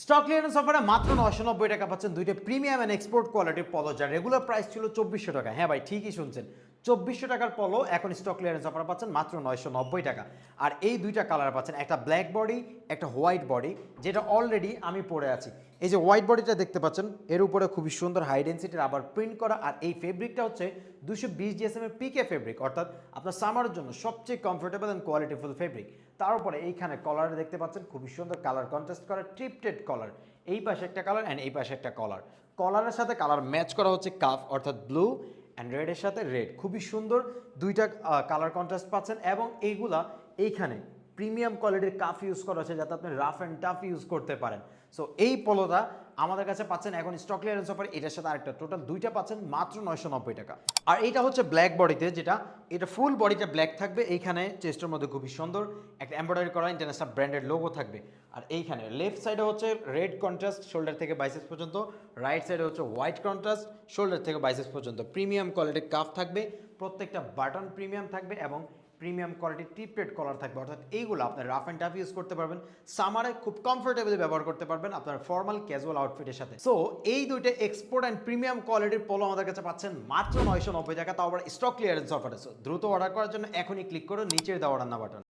Stock clearance অফারে মাত্র 990 টাকা পাচ্ছেন দুইটা প্রিমিয়াম এন্ড এক্সপোর্ট কোয়ালিটির পলো, যার রেগুলার প্রাইস ছিল 2400 টাকা। হ্যাঁ ভাই, ঠিকই শুনছেন, 2400 টাকার পলো এখন স্টক ক্লিয়ারেন্স অফারে পাচ্ছেন মাত্র 990 টাকা। আর এই দুইটা কালার পাচ্ছেন, একটা ব্ল্যাক বডি, একটা হোয়াইট বডি, যেটা অলরেডি আমি পরে আছি। এই যে হোয়াইট বডিটা দেখতে পাচ্ছেন, এর উপরে খুবই সুন্দর হাই ডেন্সিটির আবার প্রিন্ট করা, আর এই ফেব্রিকটা হচ্ছে 220 জিএসএম এর পিকে ফেব্রিক, অর্থাৎ আপনার সামারের জন্য সবচেয়ে কমফোর্টেবল এন্ড কোয়ালিটিফুল ফেব্রিক। তার উপরে এইখানে কলার দেখতে পাচ্ছেন খুবই সুন্দর কালার কন্ট্রাস্ট করা ট্রিপটেড কলার, এই পাশে একটা কালার অ্যান্ড এই পাশে একটা কলার। কলারের সাথে কালার ম্যাচ করা হচ্ছে কাফ, অর্থাৎ ব্লু অ্যান্ড রেডের সাথে রেড, খুবই সুন্দর দুইটা কালার কন্ট্রাস্ট পাচ্ছেন। এবং এইগুলা এইখানে প্রিমিয়াম কোয়ালিটির কাফ ইউজ করা হচ্ছে যাতে আপনি রাফ অ্যান্ড টাফ ইউজ করতে পারেন। সো এই পলোটা আমাদের কাছে পাচ্ছেন এখন স্টক ক্লিয়ারেন্স অফার, এটার সাথে আরেকটা, টোটাল দুইটা পাচ্ছেন মাত্র 990 টাকা। আর এইটা হচ্ছে ব্ল্যাক বডিতে, যেটা এটা ফুল বডিটা ব্ল্যাক থাকবে, এইখানে চেস্টের মধ্যে খুবই সুন্দর একটা এমব্রয়ডারি করা ইন্টারন্যাশনাল ব্র্যান্ডেড লোগো থাকবে। আর এইখানে লেফট সাইডে হচ্ছে রেড কন্ট্রাস্ট শোল্ডার থেকে বাইসেস পর্যন্ত, রাইট সাইডে হচ্ছে হোয়াইট কন্ট্রাস্ট শোল্ডার থেকে বাইসেস পর্যন্ত। প্রিমিয়াম কোয়ালিটির কাফ থাকবে, প্রত্যেকটা বাটন প্রিমিয়াম থাকবে এবং প্রিমিয়াম কোয়ালিটির টিপটেড কলার থাকবে, অর্থাৎ এইগুলো আপনার রাফ অ্যান্ড টাফ ইউজ করতে পারবেন, সামারে খুব কমফোর্টেবলি ব্যবহার করতে পারবেন আপনার ফর্মাল ক্যাজুয়াল আউটফিটের সাথে। সো এই দুইটা এক্সপোর্ট অ্যান্ড প্রিমিয়াম কোয়ালিটির পোলো আমাদের কাছে পাচ্ছেন মাত্র 990 টাকা, তাও আবার স্টক ক্লিয়ারেন্স অফারে। সো দ্রুত অর্ডার করার জন্য এখনই ক্লিক করুন নিচের দেওয়া রান্না বাটন।